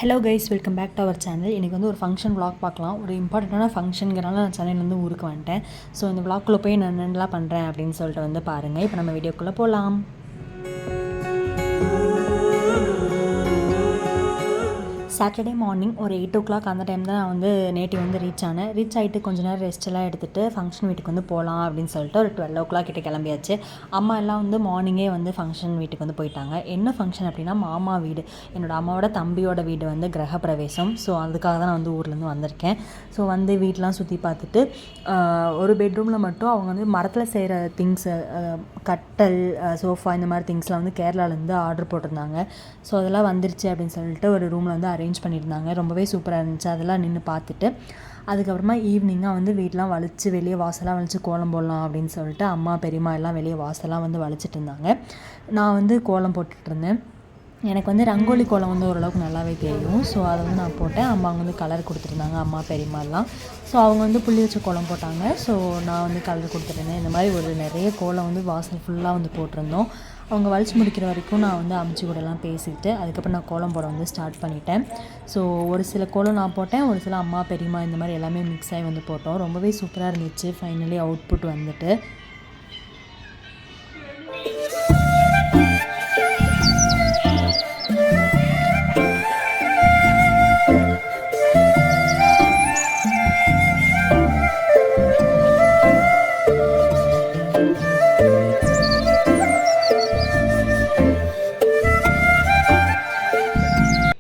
Hello guys, welcome back to our channel. இன்றைக்கி வந்து ஒரு ஃபங்க்ஷன் vlog பார்க்கலாம். ஒரு இம்பார்ட்டண்ட்டான ஃபங்க்ஷனுங்கிறனால நான் சென்னையிலேருந்து ஊருக்கு வந்துட்டேன். ஸோ இந்த vlogக்குள்ளே போய் நான் என்னென்னலாம் பண்ணுறேன் அப்படின்னு சொல்லிட்டு வந்து பாருங்கள். இப்போ நம்ம வீடியோக்குள்ளே போகலாம். சாட்டர்டே மார்னிங் ஒரு 8 o'clock அந்த டைம் தான் நான் வந்து நேட்டிவ் வந்து ரீச் ஆகிட்டு கொஞ்சம் நேரம் ரெஸ்ட்டெல்லாம் எடுத்துகிட்டு ஃபங்க்ஷன் வீட்டுக்கு வந்து போகலாம் அப்படின்னு சொல்லிட்டு ஒரு 12 o'clock கிட்டே கிளம்பியாச்சு. அம்மா எல்லாம் வந்து மார்னிங்கே வந்து ஃபங்க்ஷன் வீட்டுக்கு வந்து போயிட்டாங்க. என்ன ஃபங்க்ஷன் அப்படின்னா மாமா வீடு, என்னோடய அம்மாவோட தம்பியோட வீடு வந்து கிரகப்பிரவேசம். ஸோ அதுக்காக தான் நான் வந்து ஊர்லேருந்து வந்திருக்கேன். ஸோ வந்து வீட்டெலாம் சுற்றி பார்த்துட்டு ஒரு பெட்ரூமில் மட்டும் அவங்க வந்து மரத்தில் செய்கிற திங்ஸு, கட்டல், சோஃபா இந்த மாதிரி திங்ஸ்லாம் வந்து கேரளாலேருந்து ஆர்டர் போட்டிருந்தாங்க. ஸோ அதெல்லாம் வந்துருச்சு அப்படின்னு சொல்லிட்டு ஒரு ரூமில் வந்து அரேஞ்ச் பண்ணியிருந்தாங்க. ரொம்பவே சூப்பராக இருந்துச்சு. அதெல்லாம் நின்று பார்த்துட்டு அதுக்கப்புறமா ஈவினிங்காக வந்து வீட்டெலாம் வலிச்சு வெளியே வாசலாம் வலிச்சு கோலம் போடலாம் அப்படின்னு சொல்லிட்டு அம்மா பெரியம்மா எல்லாம் வெளியே வாசலாம் வந்து வலிச்சிட்டு இருந்தாங்க. நான் வந்து கோலம் போட்டுட்ருந்தேன். எனக்கு வந்து ரங்கோலி கோலம் வந்து ஓரளவுக்கு நல்லாவே தெரியும். ஸோ அதை வந்து நான் போட்டேன். அம்மா வந்து கலர் கொடுத்துருந்தாங்க, அம்மா பெரியம்மாலாம். ஸோ அவங்க வந்து புள்ளி வச்ச கோலம் போட்டாங்க. ஸோ நான் வந்து கலர் கொடுத்துருந்தேன். இந்த மாதிரி ஒரு நிறைய கோலம் வந்து வாசல் ஃபுல்லாக வந்து போட்டிருந்தோம். அவங்க வலிச்சு முடிக்கிற வரைக்கும் நான் வந்து அம்ச்சி கூடலாம் பேசிக்கிட்டு அதுக்கப்புறம் நான் கோலம் போட வந்து ஸ்டார்ட் பண்ணிட்டேன். ஸோ ஒரு சில கோலம் நான் போட்டேன், ஒரு சில அம்மா பெரியம்மா இந்த மாதிரி எல்லாமே மிக்ஸ் ஆகி வந்து போட்டோம். ரொம்பவே சூப்பராக இருந்துச்சு. ஃபைனலி அவுட்புட் வந்துட்டு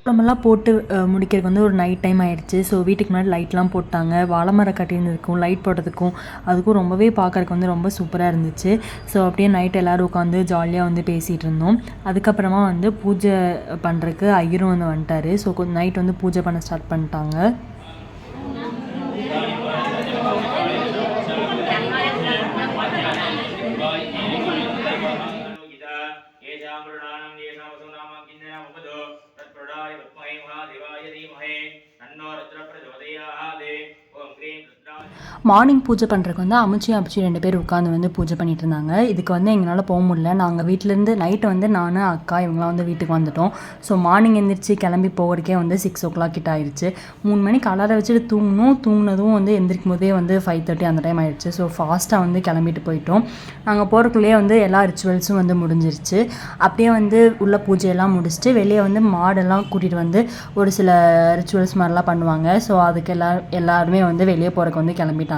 நம்மலாம் போட்டு முடிக்கிறதுக்கு வந்து ஒரு நைட் டைம் ஆகிடுச்சு. ஸோ வீட்டுக்கு முன்னாடி லைட்லாம் போட்டாங்க. வாழை மரம் கட்டியிருந்ததுக்கும் லைட் போட்டதுக்கும் அதுக்கும் ரொம்பவே பார்க்குறதுக்கு வந்து ரொம்ப சூப்பராக இருந்துச்சு. ஸோ அப்படியே நைட் எல்லோரும் உட்காந்து ஜாலியாக வந்து பேசிகிட்டு இருந்தோம். அதுக்கப்புறமா வந்து பூஜை பண்ணுறதுக்கு ஐயரும் வந்து வந்துட்டார். ஸோ நைட் வந்து பூஜை பண்ண ஸ்டார்ட் பண்ணிட்டாங்க. மார்னிங் பூஜை பண்ணுறதுக்கு வந்து அம்ச்சி 2 பேர் உட்காந்து வந்து பூஜை பண்ணிட்டு இருந்தாங்க. இதுக்கு வந்து எங்களால் போக முடியல. நாங்கள் வீட்டிலேருந்து நைட்டு வந்து நான் அக்கா இவங்களாம் வந்து வீட்டுக்கு வந்துட்டோம். ஸோ மார்னிங் எந்திரிச்சு கிளம்பி போகிறதுக்கே வந்து 6 o'clock கிட்ட ஆயிடுச்சு. 3 மணிக்கு அலாரம் வச்சுட்டு தூங்கினதும் வந்து எந்திரிக்கும் போதே வந்து 5:30 அந்த டைம் ஆயிடுச்சு. ஸோ ஃபாஸ்ட்டாக வந்து கிளம்பிட்டு போயிட்டோம். நாங்கள் போகிறக்குள்ளேயே வந்து எல்லா ரிச்சுவல்ஸும் வந்து முடிஞ்சிருச்சு. அப்படியே வந்து உள்ள பூஜையெல்லாம் முடிச்சுட்டு வெளியே வந்து மாடெல்லாம் கூட்டிகிட்டு வந்து ஒரு சில ரிச்சுவல்ஸ் மாதிரிலாம் பண்ணுவாங்க. ஸோ அதுக்கு எல்லாருமே வந்து வெளியே போகிறதுக்கு வந்து கிளம்பிட்டாங்க.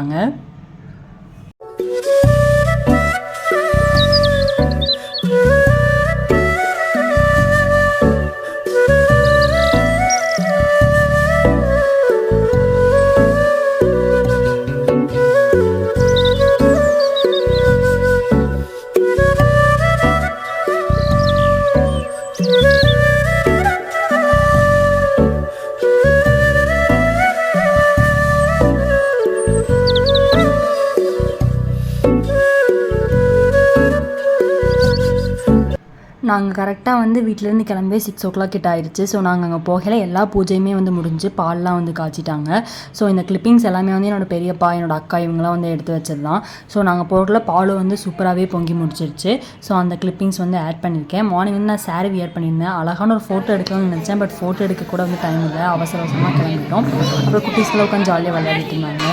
நாங்கள் கரெக்டாக வந்து வீட்டிலேருந்து கிளம்பி 6 o'clock கிட்ட ஆயிடுச்சு. ஸோ நாங்கள் அங்கே போகல. எல்லா பூஜையுமே வந்து முடிஞ்சு பால்லாம் வந்து காய்ச்சிட்டாங்க. ஸோ இந்த கிளிப்பிங்ஸ் எல்லாமே வந்து என்னோடய பெரியப்பா, என்னோடய அக்கா இவங்களாம் வந்து எடுத்து வச்சது தான். ஸோ நாங்கள் போகல பால் வந்து சூப்பராகவே பொங்கி முடிச்சிருச்சு. ஸோ அந்த கிளிப்பிங்ஸ் வந்து ஆட் பண்ணியிருக்கேன். மார்னிங் வந்து நான் சாரீ வியர் பண்ணியிருந்தேன். அழகான ஒரு ஃபோட்டோ எடுக்கலாம்னு நினச்சேன். பட் ஃபோட்டோ எடுக்க கூட வந்து டைம் இல்லை. அவசரமாக கிளம்பிட்டோம். அப்புறம் குட்டீஸ்லாம் உட்காந்து ஜாலியாக விளையாடிட்டு இருந்தாங்க.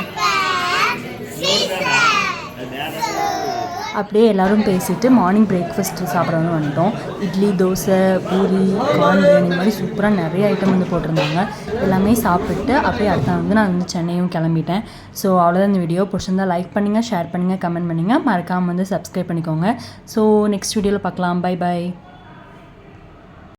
அப்படியே எல்லோரும் பேசிவிட்டு மார்னிங் பிரேக்ஃபாஸ்ட்டு சாப்பிட்றவங்க வந்துட்டோம். இட்லி, தோசை, பூரி, கார்ன் பிரியாணி இந்த மாதிரி சூப்பராக நிறைய ஐட்டம் வந்து போட்டிருந்தாங்க. எல்லாமே சாப்பிட்டு அப்படியே அடுத்த வந்து நான் வந்து சென்னையும் கிளம்பிட்டேன். ஸோ அவ்வளோதான் இந்த வீடியோ. பிடிச்சிருந்தா லைக் பண்ணுங்கள், ஷேர் பண்ணுங்கள், கமெண்ட் பண்ணுங்கள். மறக்காமல் வந்து சப்ஸ்கிரைப் பண்ணிக்கோங்க. ஸோ நெக்ஸ்ட் வீடியோவில் பார்க்கலாம். பை.